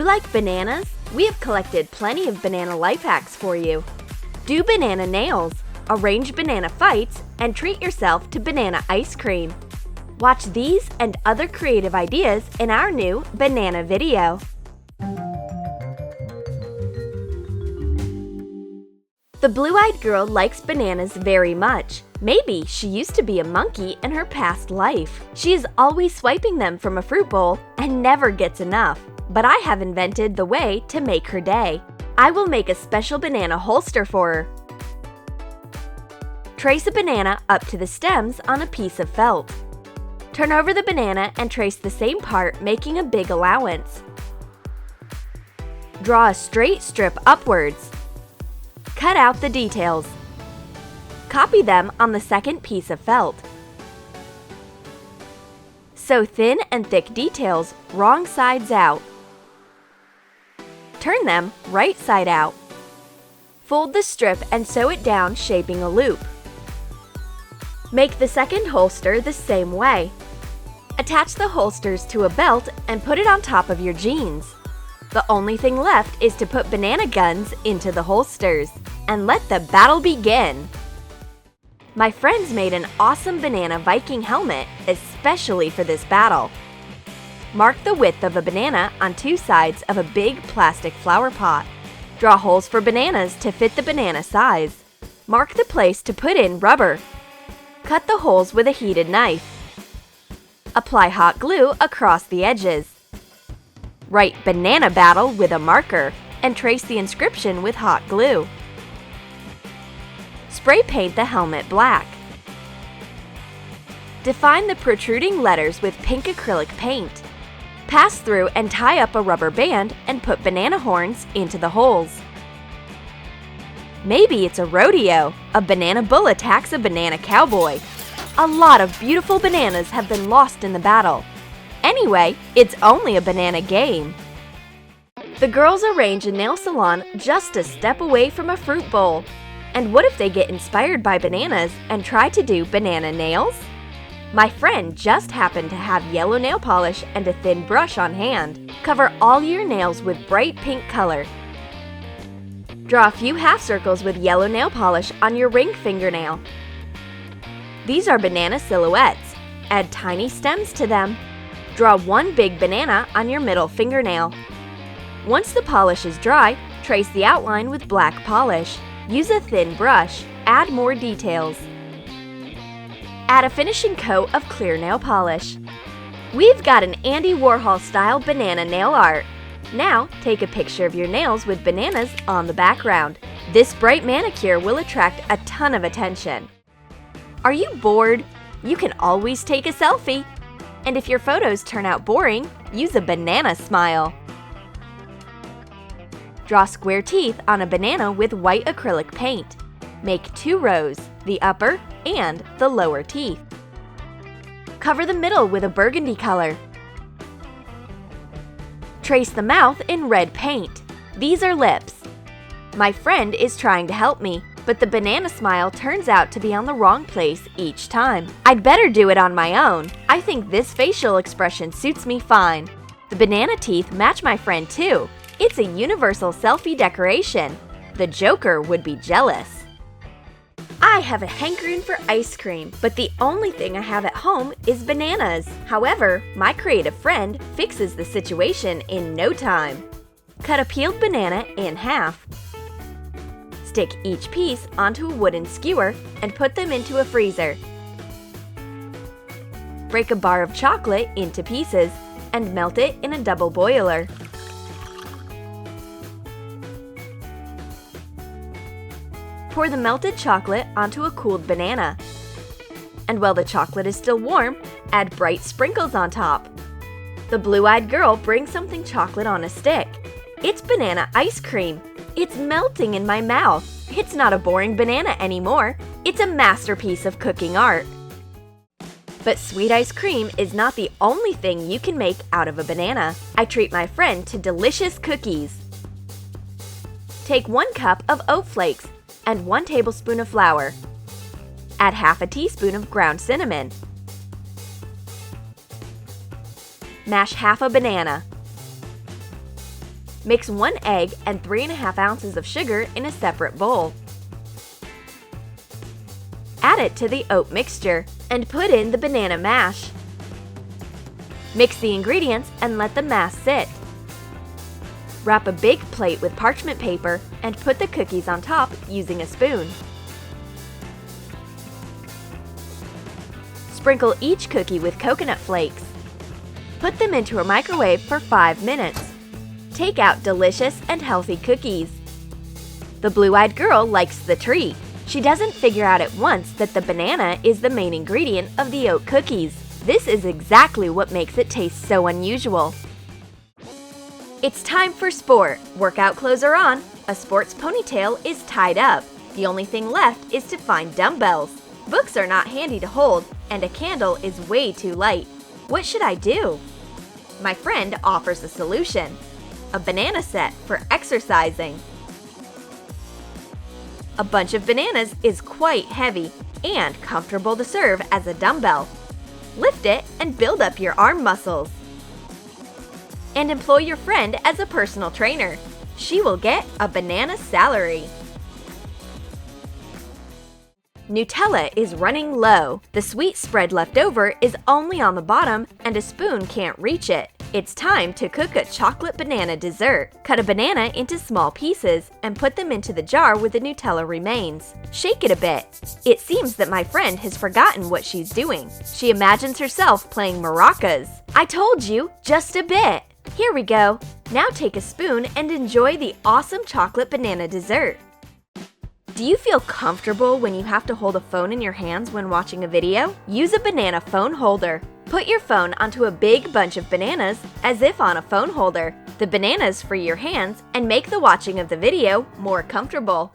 like bananas? We have collected plenty of banana life hacks for you. Do banana nails, arrange banana fights, and treat yourself to banana ice cream. Watch these and other creative ideas in our new banana video. The blue-eyed girl likes bananas very much. Maybe she used to be a monkey in her past life. She is always swiping them from a fruit bowl and never gets enough. But I have invented the way to make her day. I will make a special banana holster for her. Trace a banana up to the stems on a piece of felt. Turn over the banana and trace the same part, making a big allowance. Draw a straight strip upwards. Cut out the details. Copy them on the second piece of felt. Sew thin and thick details wrong sides out. Turn them right side out. Fold the strip and sew it down, shaping a loop. Make the second holster the same way. Attach the holsters to a belt and put it on top of your jeans. The only thing left is to put banana guns into the holsters. And let the battle begin! My friends made an awesome banana Viking helmet especially for this battle. Mark the width of a banana on two sides of a big plastic flower pot. Draw holes for bananas to fit the banana size. Mark the place to put in rubber. Cut the holes with a heated knife. Apply hot glue across the edges. Write banana battle with a marker and trace the inscription with hot glue. Spray paint the helmet black. Define the protruding letters with pink acrylic paint. Pass through and tie up a rubber band and put banana horns into the holes. Maybe it's a rodeo. A banana bull attacks a banana cowboy. A lot of beautiful bananas have been lost in the battle. Anyway, it's only a banana game. The girls arrange a nail salon just a step away from a fruit bowl. And what if they get inspired by bananas and try to do banana nails? My friend just happened to have yellow nail polish and a thin brush on hand. Cover all your nails with bright pink color. Draw a few half circles with yellow nail polish on your ring fingernail. These are banana silhouettes. Add tiny stems to them. Draw one big banana on your middle fingernail. Once the polish is dry, trace the outline with black polish. Use a thin brush. Add more details. Add a finishing coat of clear nail polish. We've got an Andy Warhol-style banana nail art. Now, take a picture of your nails with bananas on the background. This bright manicure will attract a ton of attention. Are you bored? You can always take a selfie. And if your photos turn out boring, use a banana smile. Draw square teeth on a banana with white acrylic paint. Make 2 rows, the upper and the lower teeth. Cover the middle with a burgundy color. Trace the mouth in red paint. These are lips. My friend is trying to help me, but the banana smile turns out to be on the wrong place each time. I'd better do it on my own. I think this facial expression suits me fine. The banana teeth match my friend too. It's a universal selfie decoration. The Joker would be jealous. I have a hankering for ice cream, but the only thing I have at home is bananas. However, my creative friend fixes the situation in no time. Cut a peeled banana in half. Stick each piece onto a wooden skewer and put them into a freezer. Break a bar of chocolate into pieces and melt it in a double boiler. Pour the melted chocolate onto a cooled banana. And while the chocolate is still warm, add bright sprinkles on top. The blue-eyed girl brings something chocolate on a stick. It's banana ice cream. It's melting in my mouth. It's not a boring banana anymore. It's a masterpiece of cooking art. But sweet ice cream is not the only thing you can make out of a banana. I treat my friend to delicious cookies. Take 1 cup of oat flakes and 1 tablespoon of flour. Add half a teaspoon of ground cinnamon. Mash half a banana. Mix 1 egg and 3½ ounces of sugar in a separate bowl. Add it to the oat mixture and put in the banana mash. Mix the ingredients and let the mass sit. Wrap a big plate with parchment paper and put the cookies on top using a spoon. Sprinkle each cookie with coconut flakes. Put them into a microwave for 5 minutes. Take out delicious and healthy cookies. The blue-eyed girl likes the treat. She doesn't figure out at once that the banana is the main ingredient of the oat cookies. This is exactly what makes it taste so unusual. It's time for sport. Workout clothes are on. A sports ponytail is tied up. The only thing left is to find dumbbells. Books are not handy to hold, and a candle is way too light. What should I do? My friend offers a solution. A banana set for exercising. A bunch of bananas is quite heavy and comfortable to serve as a dumbbell. Lift it and build up your arm muscles. And employ your friend as a personal trainer. She will get a banana salary. Nutella is running low. The sweet spread left over is only on the bottom and a spoon can't reach it. It's time to cook a chocolate banana dessert. Cut a banana into small pieces and put them into the jar where the Nutella remains. Shake it a bit. It seems that my friend has forgotten what she's doing. She imagines herself playing maracas. I told you, just a bit. Here we go. Now take a spoon and enjoy the awesome chocolate banana dessert. Do you feel comfortable when you have to hold a phone in your hands when watching a video? Use a banana phone holder. Put your phone onto a big bunch of bananas as if on a phone holder. The bananas free your hands and make the watching of the video more comfortable.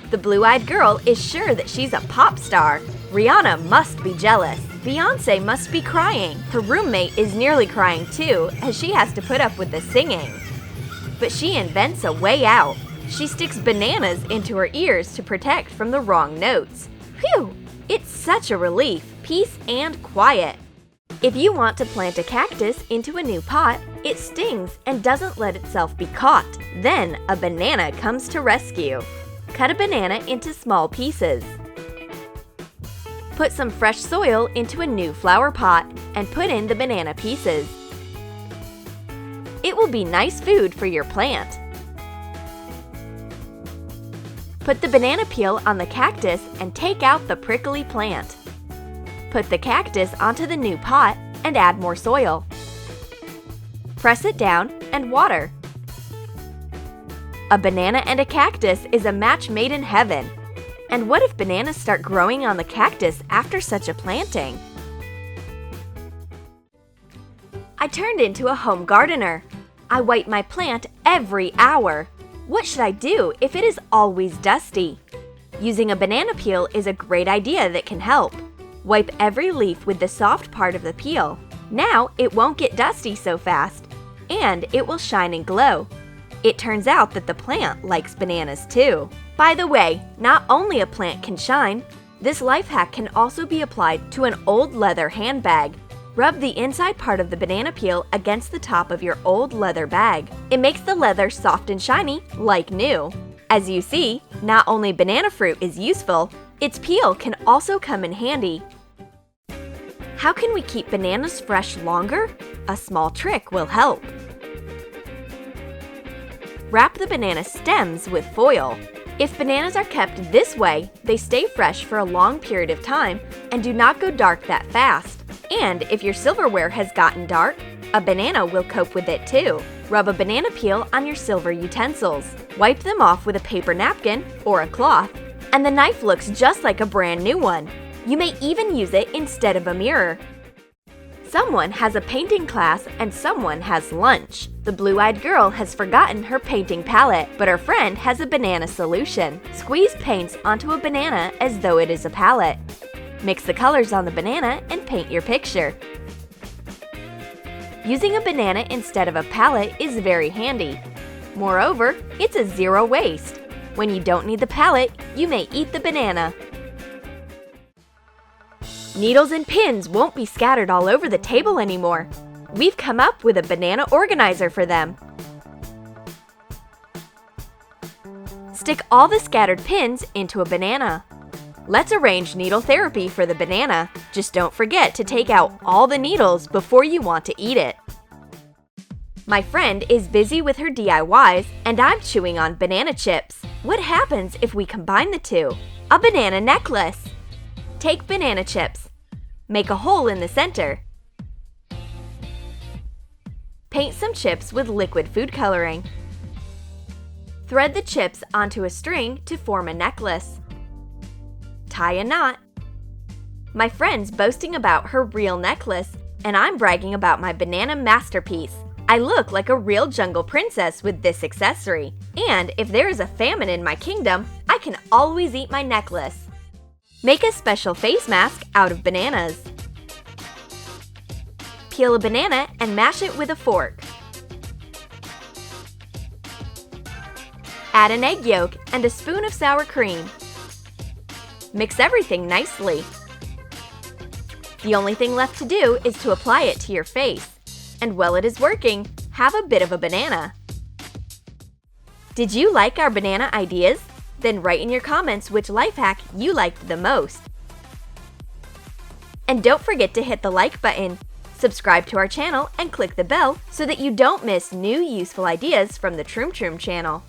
The blue-eyed girl is sure that she's a pop star. Rihanna must be jealous. Beyonce must be crying. Her roommate is nearly crying too, as she has to put up with the singing. But she invents a way out. She sticks bananas into her ears to protect from the wrong notes. Phew! It's such a relief, peace and quiet. If you want to plant a cactus into a new pot, it stings and doesn't let itself be caught. Then a banana comes to rescue. Cut a banana into small pieces. Put some fresh soil into a new flower pot and put in the banana pieces. It will be nice food for your plant. Put the banana peel on the cactus and take out the prickly plant. Put the cactus onto the new pot and add more soil. Press it down and water. A banana and a cactus is a match made in heaven. And what if bananas start growing on the cactus after such a planting? I turned into a home gardener. I wipe my plant every hour. What should I do if it is always dusty? Using a banana peel is a great idea that can help. Wipe every leaf with the soft part of the peel. Now it won't get dusty so fast, and it will shine and glow. It turns out that the plant likes bananas too. By the way, not only a plant can shine, this life hack can also be applied to an old leather handbag. Rub the inside part of the banana peel against the top of your old leather bag. It makes the leather soft and shiny, like new. As you see, not only banana fruit is useful, its peel can also come in handy. How can we keep bananas fresh longer? A small trick will help. Wrap the banana stems with foil. If bananas are kept this way, they stay fresh for a long period of time and do not go dark that fast. And if your silverware has gotten dark, a banana will cope with it too. Rub a banana peel on your silver utensils. Wipe them off with a paper napkin or a cloth, and the knife looks just like a brand new one. You may even use it instead of a mirror. Someone has a painting class and someone has lunch. The blue-eyed girl has forgotten her painting palette, but her friend has a banana solution. Squeeze paints onto a banana as though it is a palette. Mix the colors on the banana and paint your picture. Using a banana instead of a palette is very handy. Moreover, it's a zero waste. When you don't need the palette, you may eat the banana. Needles and pins won't be scattered all over the table anymore. We've come up with a banana organizer for them. Stick all the scattered pins into a banana. Let's arrange needle therapy for the banana. Just don't forget to take out all the needles before you want to eat it. My friend is busy with her DIYs and I'm chewing on banana chips. What happens if we combine the two? A banana necklace! Take banana chips. Make a hole in the center. Paint some chips with liquid food coloring. Thread the chips onto a string to form a necklace. Tie a knot. My friend's boasting about her real necklace, and I'm bragging about my banana masterpiece. I look like a real jungle princess with this accessory. And if there is a famine in my kingdom, I can always eat my necklace. Make a special face mask out of bananas. Peel a banana and mash it with a fork. Add an egg yolk and a spoon of sour cream. Mix everything nicely. The only thing left to do is to apply it to your face. And while it is working, have a bit of a banana. Did you like our banana ideas? Then write in your comments which life hack you liked the most. And don't forget to hit the like button, subscribe to our channel, and click the bell so that you don't miss new useful ideas from the Troom channel.